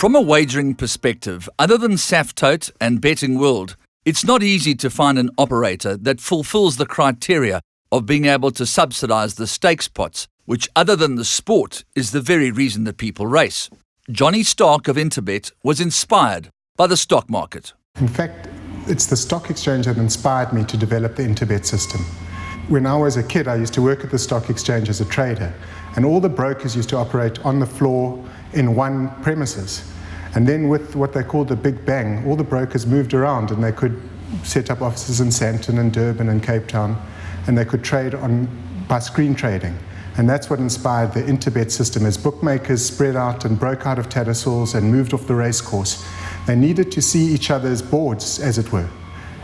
From a wagering perspective, other than SAFTOTE and Betting World, it's not easy to find an operator that fulfills the criteria of being able to subsidise the stakes pots, which, other than the sport, is the very reason that people race. Johnny Stark of INTERBET was inspired by the stock market. In fact, it's the stock exchange that inspired me to develop the INTERBET system. When I was a kid, I used to work at the stock exchange as a trader, and all the brokers used to operate on the floor in one premises. And then with what they called the Big Bang, all the brokers moved around and they could set up offices in Sandton and Durban and Cape Town, and they could trade by screen trading. And that's what inspired the INTERBET system. As bookmakers spread out and broke out of Tattersalls and moved off the race course, they needed to see each other's boards, as it were.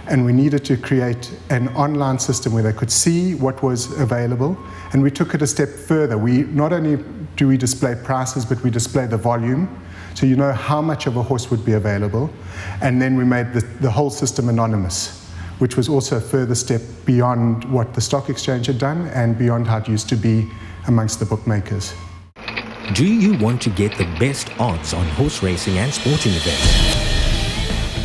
And we needed to create an online system where they could see what was available. And we took it a step further. Not only do we display prices, but we display the volume, so you know how much of a horse would be available. And then we made the whole system anonymous, which was also a further step beyond what the stock exchange had done and beyond how it used to be amongst the bookmakers. Do you want to get the best odds on horse racing and sporting events?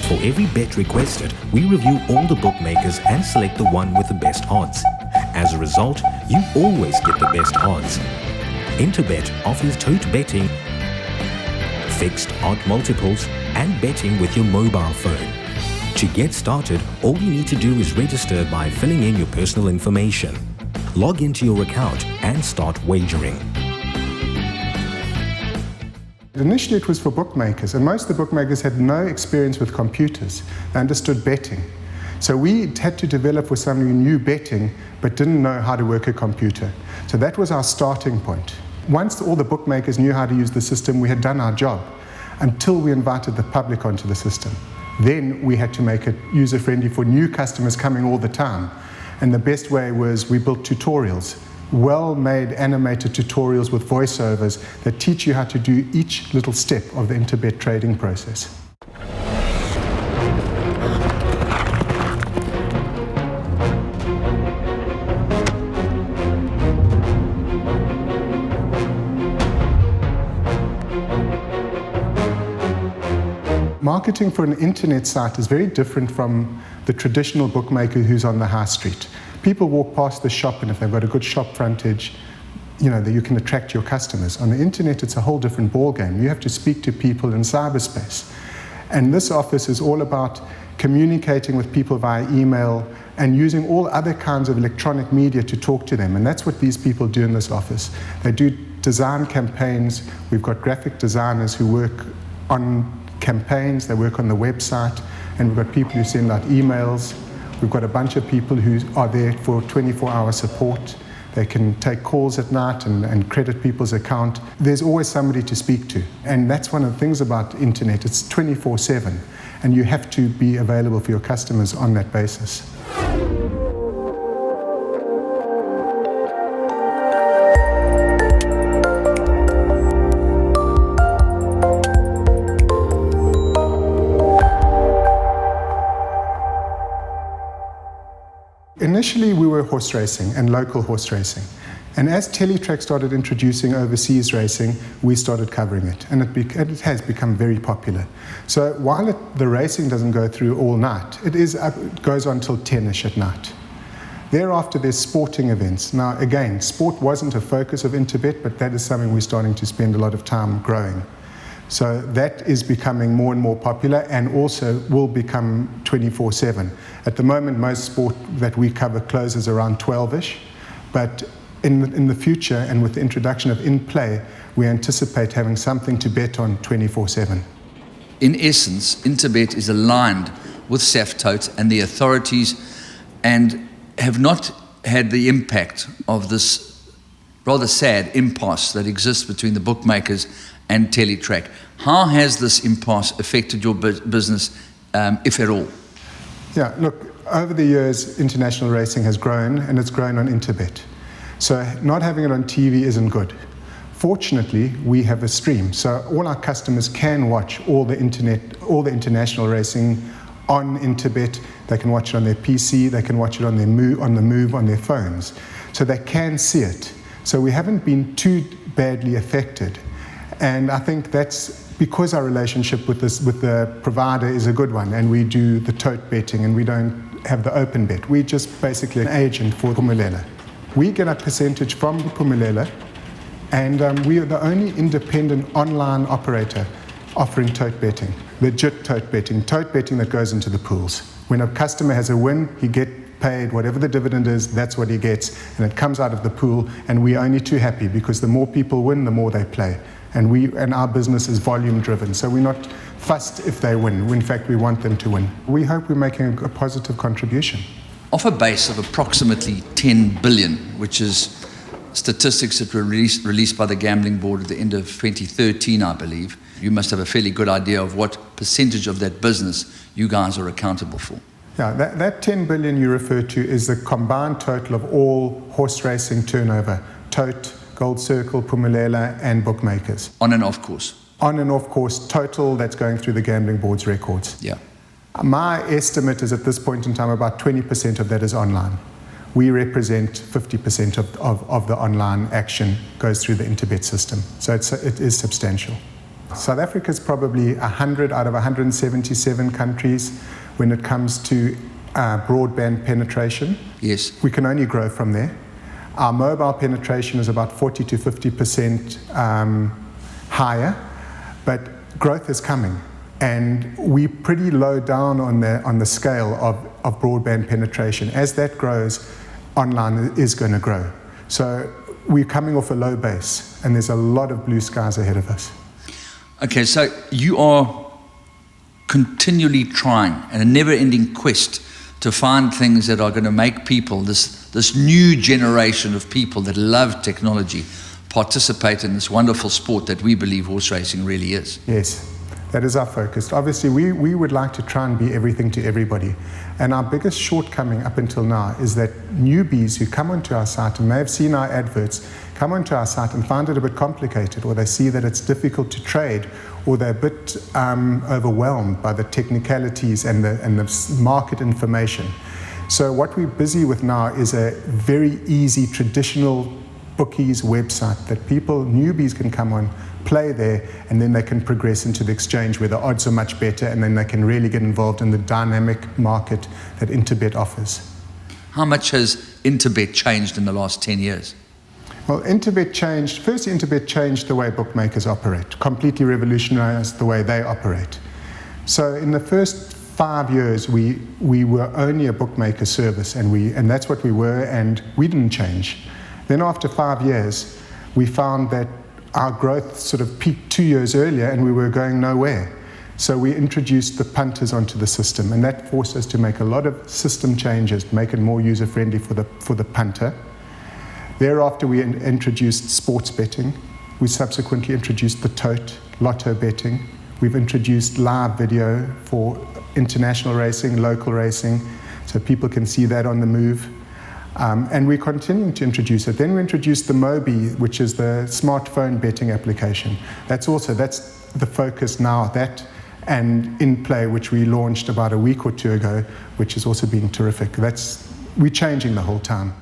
For every bet requested, we review all the bookmakers and select the one with the best odds. As a result, you always get the best odds. INTERBET offers tote betting, fixed odd multiples, and betting with your mobile phone. To get started, all you need to do is register by filling in your personal information. Log into your account and start wagering. Initially it was for bookmakers, and most of the bookmakers had no experience with computers. They understood betting. So we had to develop with somebody who knew betting but didn't know how to work a computer. So that was our starting point. Once all the bookmakers knew how to use the system, we had done our job until we invited the public onto the system. Then we had to make it user-friendly for new customers coming all the time. And the best way was we built tutorials, well-made animated tutorials with voiceovers that teach you how to do each little step of the INTERBET trading process. Marketing for an internet site is very different from the traditional bookmaker who's on the high street. People walk past the shop, and if they've got a good shop frontage, you know, that you can attract your customers. On the internet, it's a whole different ballgame. You have to speak to people in cyberspace. And this office is all about communicating with people via email and using all other kinds of electronic media to talk to them. And that's what these people do in this office. They do design campaigns. We've got graphic designers who work on campaigns, they work on the website, and we've got people who send out emails. We've got a bunch of people who are there for 24-hour support. They can take calls at night and credit people's account. There's always somebody to speak to. And that's one of the things about internet. It's 24/7, and you have to be available for your customers on that basis. Initially, we were horse racing and local horse racing. And as Teletrack started introducing overseas racing, we started covering it. And it has become very popular. So while the racing doesn't go through all night, it goes on till 10-ish at night. Thereafter, there's sporting events. Now, again, sport wasn't a focus of INTERBET, but that is something we're starting to spend a lot of time growing. So that is becoming more and more popular, and also will become 24/7. At the moment, most sport that we cover closes around 12-ish, but in the future, and with the introduction of in-play, we anticipate having something to bet on 24/7. In essence, INTERBET is aligned with SAFTOTE and the authorities, and have not had the impact of this rather sad impasse that exists between the bookmakers and Teletrack. How has this impasse affected your business, if at all? Yeah, look, over the years, international racing has grown, and it's grown on INTERBET. So not having it on TV isn't good. Fortunately, we have a stream, so all our customers can watch all the international racing on INTERBET. They can watch it on their PC, they can watch it on the move on their phones. So they can see it. So we haven't been too badly affected. And I think that's because our relationship with the provider is a good one, and we do the tote betting and we don't have the open bet. We're just basically an agent for Phumelela. We get a percentage from Phumelela, and we are the only independent online operator offering tote betting, legit tote betting that goes into the pools. When a customer has a win, he gets paid whatever the dividend is, that's what he gets, and it comes out of the pool, and we're only too happy because the more people win, the more they play. And our business is volume driven, so we're not fussed if they win. In fact, we want them to win. We hope we're making a positive contribution. Off a base of approximately 10 billion, which is statistics that were released by the Gambling Board at the end of 2013, I believe, you must have a fairly good idea of what percentage of that business you guys are accountable for. Yeah, that 10 billion you refer to is the combined total of all horse racing turnover, tote, Gold Circle, Phumelela, and bookmakers. On and off course. On and off course total that's going through the Gambling Board's records. Yeah. My estimate is at this point in time about 20% of that is online. We represent 50% of the online action goes through the INTERBET system. So it is substantial. South Africa is probably 100 out of 177 countries when it comes to broadband penetration. Yes. We can only grow from there. Our mobile penetration is about 40 to 50% higher, but growth is coming. And we're pretty low down on the scale of broadband penetration. As that grows, online is going to grow. So we're coming off a low base, and there's a lot of blue skies ahead of us. Okay, so you are continually trying, and a never-ending quest to find things that are going to make people, this new generation of people that love technology, participate in this wonderful sport that we believe horse racing really is. Yes. That is our focus. Obviously, we would like to try and be everything to everybody. And our biggest shortcoming up until now is that newbies who come onto our site and may have seen our adverts, come onto our site and find it a bit complicated, or they see that it's difficult to trade, or they're a bit overwhelmed by the technicalities and the market information. So what we're busy with now is a very easy traditional bookies website that newbies can come on, play there, and then they can progress into the exchange where the odds are much better, and then they can really get involved in the dynamic market that INTERBET offers. How much has INTERBET changed in the last 10 years? Well, INTERBET changed the way bookmakers operate, completely revolutionized the way they operate. So in the first 5 years, we were only a bookmaker service, and that's what we were, and we didn't change. Then after 5 years, we found that our growth sort of peaked 2 years earlier, and we were going nowhere. So we introduced the punters onto the system, and that forced us to make a lot of system changes to make it more user-friendly for the punter. Thereafter, we introduced sports betting. We subsequently introduced the tote, lotto betting. We've introduced live video for international racing, local racing, so people can see that on the move. And we're continuing to introduce it. Then we introduced the Mobi, which is the smartphone betting application. That's the focus now, that and In Play, which we launched about a week or two ago, which has also been terrific. We're changing the whole time.